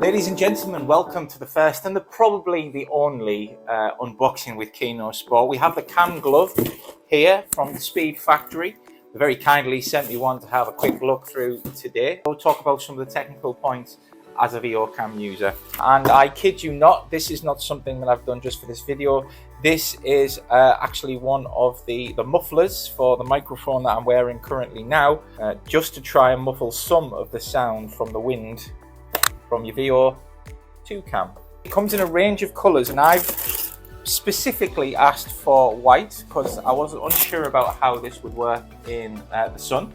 Ladies and gentlemen, welcome to the first and probably the only unboxing with Kino Sport. We have the CamGlove here from the Speed Factory. They very kindly sent me one to have a quick look through today. We'll talk about some of the technical points as a Veo Cam user. And I kid you not, this is not something that I've done just for this video. This is actually one of the mufflers for the microphone that I'm wearing currently now, just to try and muffle some of the sound from the wind from your Veo 2 cam. It comes in a range of colours, and I've specifically asked for white because I was unsure about how this would work in the sun.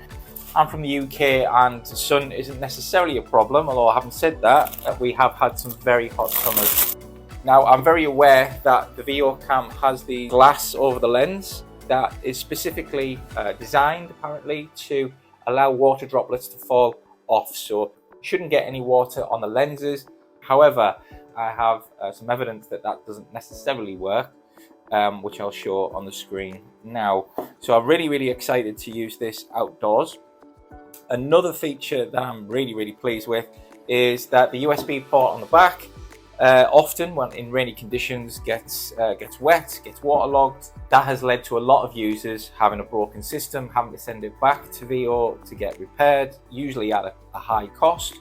I'm from the UK and the sun isn't necessarily a problem, although having said that, we have had some very hot summers. Now, I'm very aware that the Veo Cam has the glass over the lens that is specifically designed apparently to allow water droplets to fall off, so you shouldn't get any water on the lenses. However, I have some evidence that that doesn't necessarily work, which I'll show on the screen now. So I'm really excited to use this outdoors. Another feature that I'm really pleased with is that the USB port on the back often, when in rainy conditions, gets wet, gets waterlogged. That has led to a lot of users having a broken system, having to send it back to Veo to get repaired, usually at a high cost.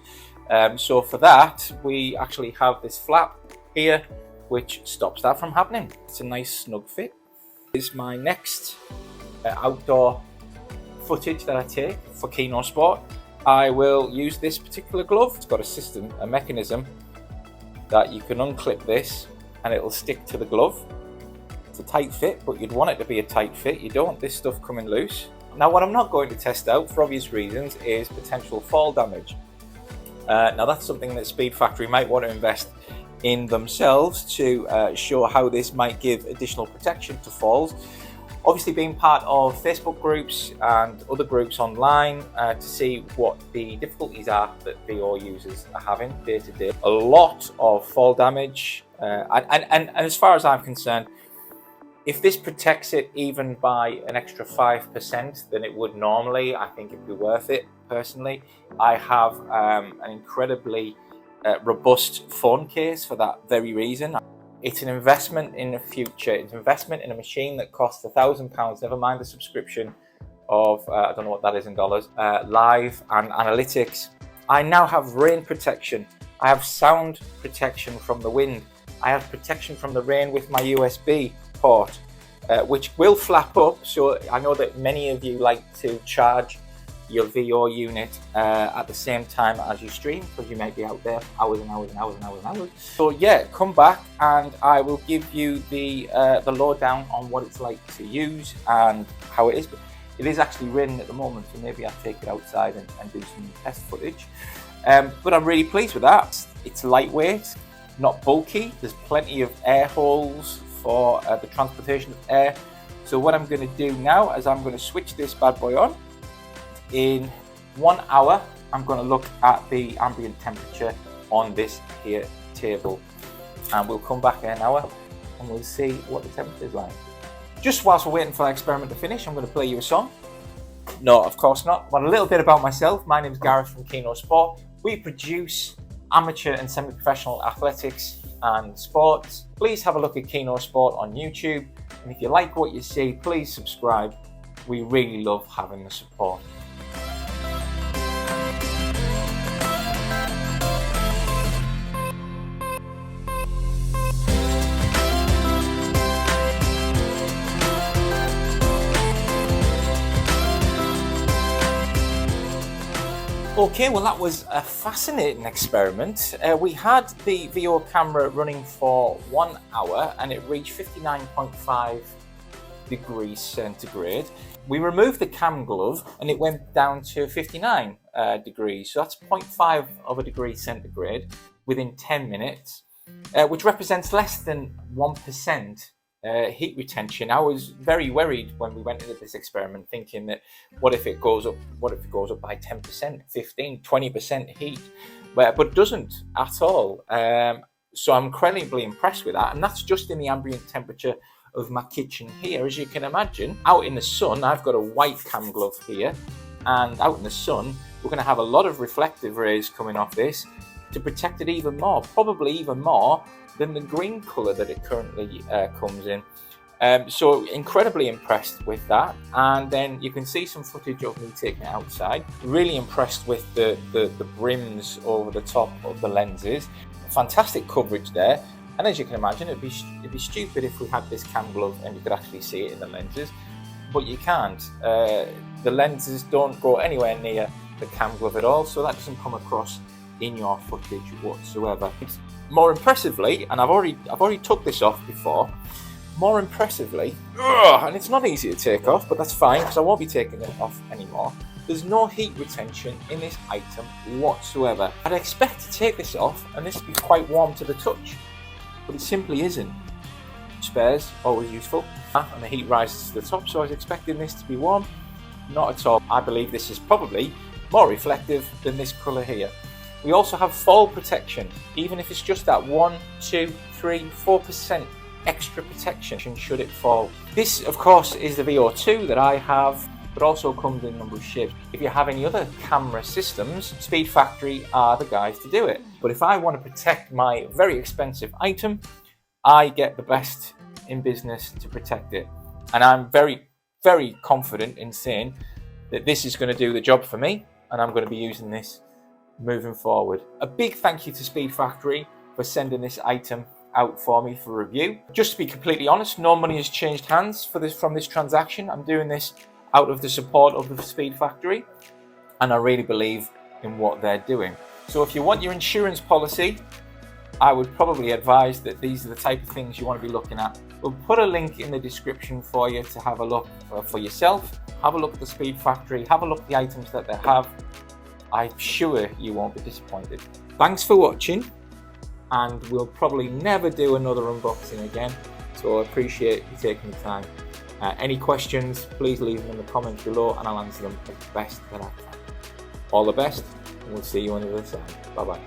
So for that, we actually have this flap here, which stops that from happening. It's a nice snug fit. This is my next outdoor footage that I take for Kino Sport. I will use this particular glove. It's got a mechanism that you can unclip this and it'll stick to the glove. It's a tight fit, but you'd want it to be a tight fit. You don't want this stuff coming loose. Now, what I'm not going to test out for obvious reasons is potential fall damage. Now, that's something that Speed Factory might want to invest in themselves to show how this might give additional protection to falls. Obviously, being part of Facebook groups and other groups online to see what the difficulties are that Veo users are having day to day. A lot of fall damage, and as far as I'm concerned, if this protects it even by an extra 5% than it would normally, I think it'd be worth it. Personally, I have an incredibly robust phone case for that very reason. It's an investment in the future. It's an investment in a machine that costs £1,000, never mind the subscription of, I don't know what that is in dollars, live and analytics. I now have rain protection. I have sound protection from the wind. I have protection from the rain with my USB port, which will flap up. So I know that many of you like to charge your Veo unit at the same time as you stream, because you may be out there for hours and hours. So yeah, come back and I will give you the lowdown on what it's like to use and how it is. It is actually raining at the moment, so maybe I'll take it outside and do some test footage. But I'm really pleased with that. It's lightweight, not bulky. There's plenty of air holes for the transportation of air. So what I'm going to do now is I'm going to switch this bad boy on. In 1 hour, I'm going to look at the ambient temperature on this here table, and we'll come back in an hour and we'll see what the temperature is like. Just whilst we're waiting for the experiment to finish, I'm going to play you a song. No, of course not, but a little bit about myself. My name is Gareth from Kino Sport. We produce amateur and semi-professional athletics and sports. Please have a look at Kino Sport on YouTube, and if you like what you see, please subscribe. We really love having the support. Okay, well, that was a fascinating experiment. We had the Veo camera running for 1 hour and it reached 59.5 degrees centigrade. We removed the cam glove and it went down to 59 degrees. So that's 0.5 of a degree centigrade within 10 minutes, which represents less than 1% heat retention. I was very worried when we went into this experiment, thinking that what if it goes up by 10%, 15, 20% heat, but it doesn't at all. So I'm incredibly impressed with that, and that's just in the ambient temperature of my kitchen here. As you can imagine, out in the sun, I've got a white cam glove here, and out in the sun we're going to have a lot of reflective rays coming off this, to protect it even more, probably even more than the green colour that it currently comes in. So incredibly impressed with that. And then you can see some footage of me taking it outside. Really impressed with the brims over the top of the lenses. Fantastic coverage there. And as you can imagine, it'd be stupid if we had this CamGlove and you could actually see it in the lenses, but you can't. The lenses don't go anywhere near the CamGlove at all, so that doesn't come across in your footage whatsoever. More impressively, and I've already took this off before. More impressively, and it's not easy to take off, but that's fine because I won't be taking it off anymore. There's no heat retention in this item whatsoever. I'd expect to take this off and this to be quite warm to the touch, but it simply isn't. Spares, always useful, and the heat rises to the top, so I was expecting this to be warm. Not at all. I believe this is probably more reflective than this colour here. We also have fall protection, even if it's just that 1, 2, 3, 4% extra protection should it fall. This, of course, is the Veo 2 that I have, but also comes in a number of shapes. If you have any other camera systems, Speed Factory are the guys to do it. But if I want to protect my very expensive item, I get the best in business to protect it. And I'm very, very confident in saying that this is going to do the job for me, and I'm going to be using this moving forward. A big thank you to Speed Factory for sending this item out for me for review. Just to be completely honest, no money has changed hands from this transaction. I'm doing this out of the support of the Speed Factory, and I really believe in what they're doing. So if you want your insurance policy, I would probably advise that these are the type of things you want to be looking at. We'll put a link in the description for you to have a look for yourself. Have a look at the Speed Factory, have a look at the items that they have. I'm sure you won't be disappointed. Thanks for watching, and we'll probably never do another unboxing again, so I appreciate you taking the time. Any questions, please leave them in the comments below and I'll answer them as best that I can. All the best, and we'll see you on the other side. Bye bye.